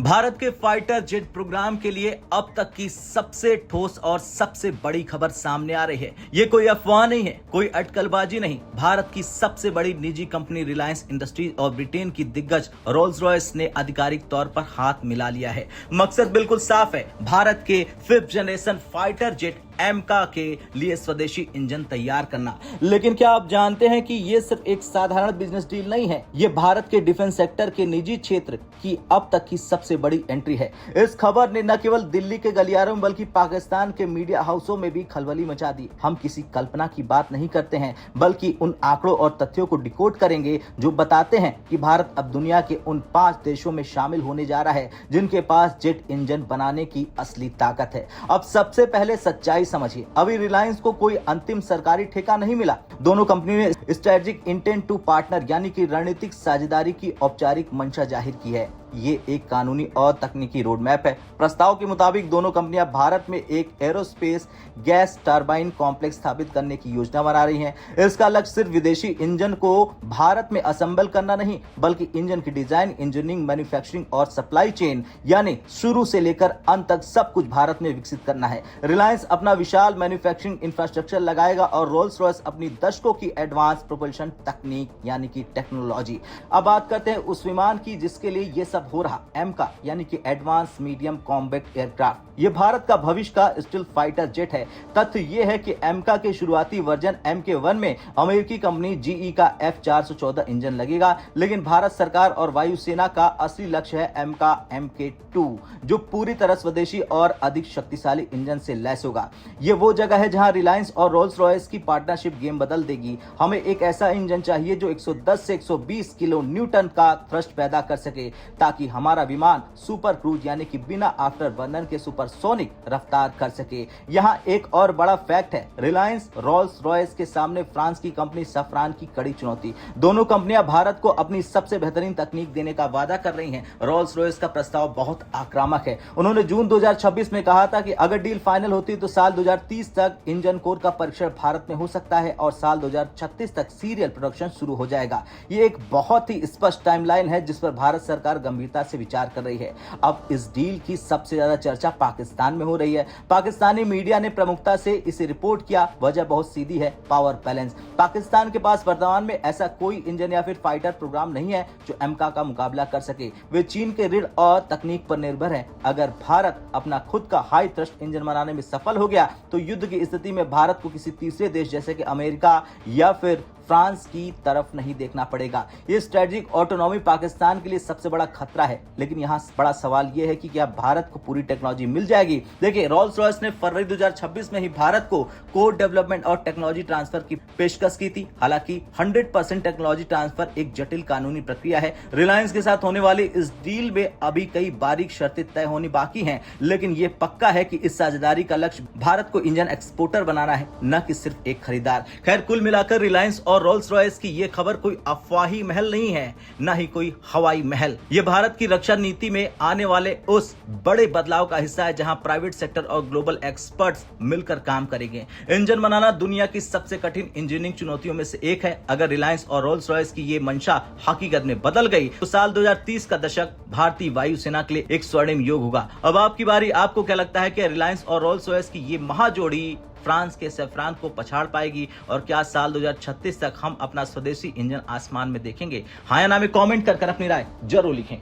भारत के fighter jet programme के लिए अब तक की सबसे ठोस और सबसे बड़ी खबर सामने आ रही है। ये कोई अफवाह नहीं है, कोई अटकलबाजी नहीं। भारत की सबसे बड़ी निजी कंपनी रिलायंस इंडस्ट्रीज और ब्रिटेन की दिग्गज रोल्स रॉयस ने आधिकारिक तौर पर हाथ मिला लिया है। मकसद बिल्कुल साफ है, भारत के 5th जनरेशन फाइटर जेट एमका के लिए स्वदेशी इंजन तैयार करना। लेकिन क्या आप जानते हैं कि ये सिर्फ एक साधारण बिजनेस डील नहीं है, ये भारत के डिफेंस सेक्टर के निजी क्षेत्र की अब तक की सबसे बड़ी एंट्री है। इस खबर ने न केवल दिल्ली के गलियारों में बल्कि पाकिस्तान के मीडिया हाउसों में भी खलबली मचा दी। हम किसी कल्पना की बात नहीं करते हैं, बल्कि उन आंकड़ों और तथ्यों को डिकोड करेंगे जो बताते हैं कि भारत अब दुनिया के उन 5 देशों में शामिल होने जा रहा है जिनके पास जेट इंजन बनाने की असली ताकत है। अब सबसे पहले सच्चाई समझिए, अभी रिलायंस को कोई अंतिम सरकारी ठेका नहीं मिला। दोनों कंपनियों ने स्ट्रेटेजिक इंटेंट टू पार्टनर यानी कि रणनीतिक साझेदारी की औपचारिक मंशा जाहिर की है। ये एक कानूनी और तकनीकी रोड मैप है। प्रस्ताव के मुताबिक दोनों कंपनियां भारत में एक एरोस्पेस गैस टरबाइन कॉम्प्लेक्स स्थापित करने की योजना बना रही हैं। इसका लक्ष्य सिर्फ विदेशी इंजन को भारत में असेंबल करना नहीं, बल्कि इंजन की डिजाइन, इंजीनियरिंग, मैन्युफैक्चरिंग और सप्लाई चेन यानी शुरू से लेकर अंत तक सब कुछ भारत में विकसित करना है। रिलायंस अपना विशाल मैन्युफैक्चरिंग इंफ्रास्ट्रक्चर लगाएगा और रोल्स रॉयस अपनी दशकों की एडवांस प्रोपल्शन तकनीक यानी कि टेक्नोलॉजी। अब बात करते हैं उस विमान की जिसके लिए ये सब हो रहा, एमका यानी कि एडवांस मीडियम कॉम्बैट एयरक्राफ्ट। ये भारत का भविष्य का स्टील फाइटर जेट है। तथ्य ये है कि एमका के शुरुआती वर्जन MK1 में अमेरिकी कंपनी GE का F414 इंजन लगेगा, लेकिन भारत सरकार और वायुसेना का असली लक्ष्य है एमका MK2 जो पूरी तरह स्वदेशी और अधिक शक्तिशाली इंजन से लैस होगा। ये वो जगह है जहां रिलायंस और रोल्स रॉयस की पार्टनरशिप गेम बदल देगी। हमें एक ऐसा इंजन चाहिए जो 110 से 120 किलो न्यूटन का थ्रस्ट पैदा कर सके ताकि हमारा विमान सुपर क्रूज यानी कि बिना आफ्टर बर्नर के सुपरसोनिक रफ्तार कर सके। यहाँ एक और बड़ा फैक्ट है, रिलायंस रोल्स रॉयस के सामने फ्रांस की कंपनी सफ्रान की कड़ी चुनौती। दोनों कंपनियां भारत को अपनी सबसे बेहतरीन तकनीक देने का वादा कर रही हैं। रोल्स रॉयस का प्रस्ताव बहुत आक्रामक है। उन्होंने जून 2026 में कहा था कि अगर डील फाइनल होती तो साल 2030 तक इंजन कोर का परीक्षण भारत में हो सकता है और साल 2036 तक सीरियल प्रोडक्शन शुरू हो जाएगा। ये एक बहुत ही स्पष्ट टाइमलाइन है जिस पर भारत सरकार गंभीरता से विचार कर रही है। अब इस डील की सबसे ज्यादा चर्चा पाकिस्तान में हो रही है। पाकिस्तानी मीडिया ने प्रमुखता से इसे रिपोर्ट किया। वजह बहुत सीधी है, पावर बैलेंस। पाकिस्तान के पास वर्तमान में ऐसा कोई इंजन या फिर फाइटर प्रोग्राम नहीं है जो एमका का मुकाबला कर सके। वे चीन के ऋण और तकनीक पर निर्भर है। अगर भारत अपना खुद का हाई थ्रस्ट इंजन बनाने में सफल हो गया तो युद्ध की स्थिति में भारत को किसी तीसरे देश जैसे कि अमेरिका या फिर फ्रांस की तरफ नहीं देखना पड़ेगा। ये स्ट्रेटेजिक ऑटोनॉमी पाकिस्तान के लिए सबसे बड़ा खतरा है। लेकिन यहाँ बड़ा सवाल ये है कि क्या भारत को पूरी टेक्नोलॉजी मिल जाएगी। देखिए, रोल्स रॉयस ने फरवरी 2026 में ही भारत को कोर डेवलपमेंट और टेक्नोलॉजी ट्रांसफर की पेशकश की थी। हालांकि 100% टेक्नोलॉजी ट्रांसफर एक जटिल कानूनी प्रक्रिया है। रिलायंस के साथ होने वाली इस डील में अभी कई बारीक शर्तें तय होनी बाकी हैं, लेकिन ये पक्का है कि इस साझेदारी का लक्ष्य भारत को इंजन एक्सपोर्टर बनाना है, न कि सिर्फ एक खरीदार। खैर, कुल मिलाकर रिलायंस और रोल्स रॉयस की ये खबर कोई अफवाही महल नहीं है, न ही कोई हवाई महल। ये भारत की रक्षा नीति में आने वाले उस बड़े बदलाव का हिस्सा है जहां प्राइवेट सेक्टर और ग्लोबल एक्सपर्ट्स मिलकर काम करेंगे। इंजन बनाना दुनिया की सबसे कठिन इंजीनियरिंग चुनौतियों में से एक है। अगर रिलायंस और रोल्स रॉयस की ये मंशा हकीकत में बदल गई तो साल 2030 का दशक भारतीय वायुसेना के लिए एक स्वर्णिम युग होगा। अब आपकी बारी, आपको क्या लगता है कि रिलायंस और रोल्स रॉयस की ये महाजोड़ी फ्रांस के सैफरान को पछाड़ पाएगी और क्या साल 2036 तक हम अपना स्वदेशी इंजन आसमान में देखेंगे? हाँ या ना में कमेंट कर अपनी राय जरूर लिखें।